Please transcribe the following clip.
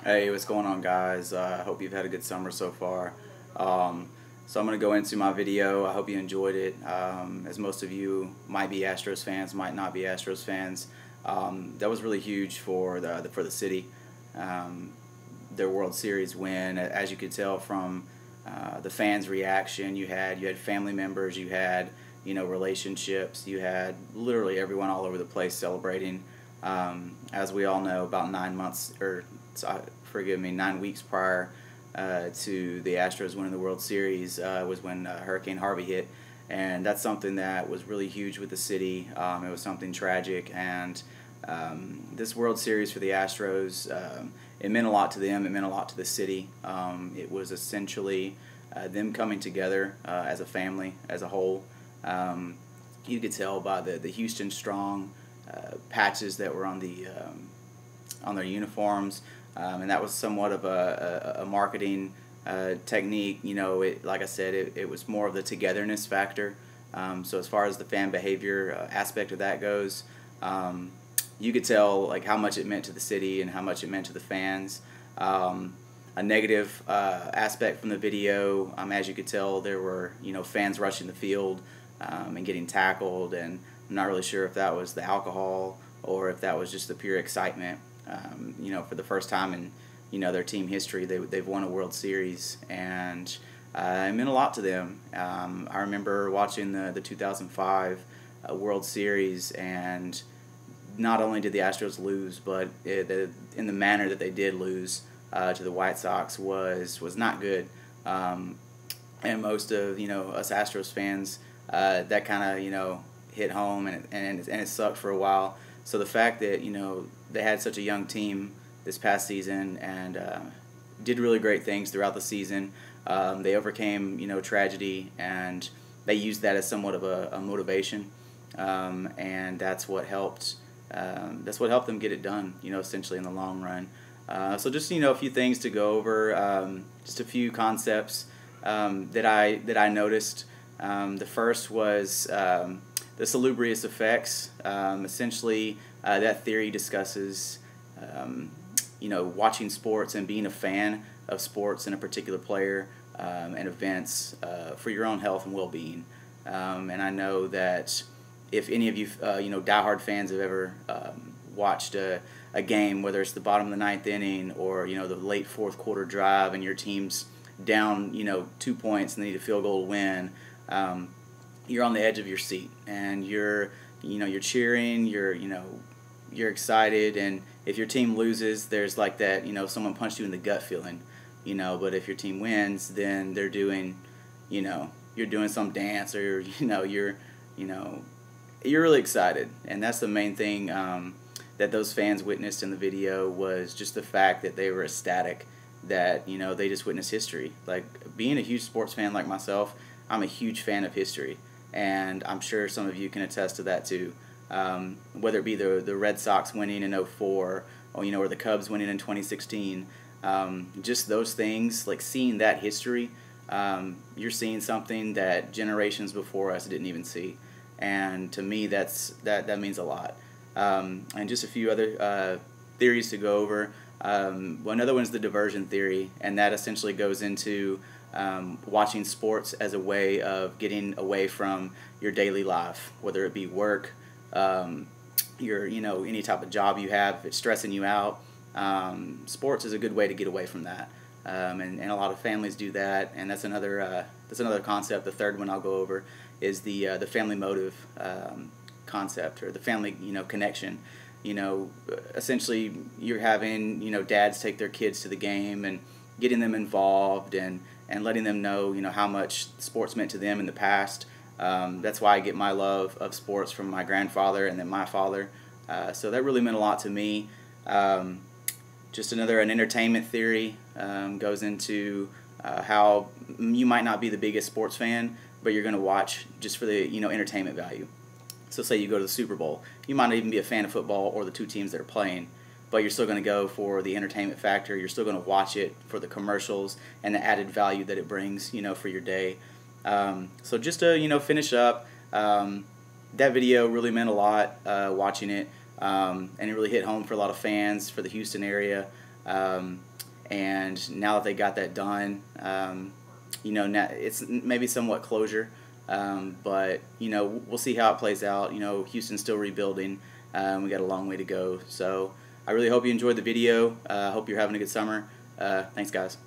Hey, what's going on, guys? I hope you've had a good summer so far. So I'm going to go into my video. I hope you enjoyed it. As most of you might be Astros fans, might not be Astros fans. That was really huge for the city. Um, their World Series win, as you could tell from the fans' reaction. You had family members, you had relationships, you had literally everyone all over the place celebrating. As we all know, about 9 months, or forgive me, 9 weeks prior to the Astros winning the World Series was when Hurricane Harvey hit, and that's something that was really huge with the city. It was something tragic, and this World Series for the Astros, it meant a lot to them. It meant a lot to the city. It was essentially them coming together as a family, as a whole. You could tell by the Houston Strong patches that were on their uniforms, and that was somewhat of a marketing technique. Like I said, it was more of the togetherness factor. So as far as the fan behavior aspect of that goes, you could tell like how much it meant to the city and how much it meant to the fans. A negative aspect from the video, as you could tell, there were fans rushing the field and getting tackled, and I'm not really sure if that was the alcohol or if that was just the pure excitement. For the first time in their team history, they've won a World Series, and it meant a lot to them. I remember watching the 2005 World Series, and not only did the Astros lose, but in the manner that they did lose to the White Sox was not good. And most of us Astros fans, that kind of hit home, and it sucked for a while. So the fact that they had such a young team this past season and did really great things throughout the season. They overcame tragedy, and they used that as somewhat of a motivation, and that's what helped. That's what helped them get it done. Essentially in the long run. So just a few things to go over. Just a few concepts that I noticed. The first was the salubrious effects. Essentially, that theory discusses watching sports and being a fan of sports and a particular player and events for your own health and well-being. And I know that if any of you diehard fans have ever watched a game, whether it's the bottom of the ninth inning or the late fourth quarter drive, and your team's down 2 points and they need a field goal to win, you're on the edge of your seat, and you're cheering, you're excited, and if your team loses, there's like that someone punched you in the gut feeling, but if your team wins, then they're doing you're doing some dance, or you're really excited. And that's the main thing that those fans witnessed in the video, was just the fact that they were ecstatic that they just witnessed history. Like, being a huge sports fan like myself, I'm a huge fan of history, and I'm sure some of you can attest to that too. Whether it be the Red Sox winning in '04, or the Cubs winning in 2016, just those things, like seeing that history, you're seeing something that generations before us didn't even see, and to me that means a lot. And just a few other theories to go over. Another one's the diversion theory, and that essentially goes into watching sports as a way of getting away from your daily life, whether it be work, your any type of job you have, if it's stressing you out. Sports is a good way to get away from that, and a lot of families do that, and that's another concept. The third one I'll go over is the family motive concept, or the family connection. Essentially you're having dads take their kids to the game and getting them involved, and letting them know how much sports meant to them in the past. That's why I get my love of sports from my grandfather and then my father. So that really meant a lot to me. Just an entertainment theory goes into how you might not be the biggest sports fan, but you're going to watch just for the entertainment value. So say you go to the Super Bowl, you might not even be a fan of football or the two teams that are playing, but you're still going to go for the entertainment factor. You're still going to watch it for the commercials and the added value that it brings, for your day. So just to finish up, that video really meant a lot watching it, and it really hit home for a lot of fans for the Houston area. and now that they got that done, you know, now it's maybe somewhat closure, but you know, we'll see how it plays out. You know, Houston's still rebuilding. We got a long way to go. So I really hope you enjoyed the video. I hope you're having a good summer. Thanks, guys.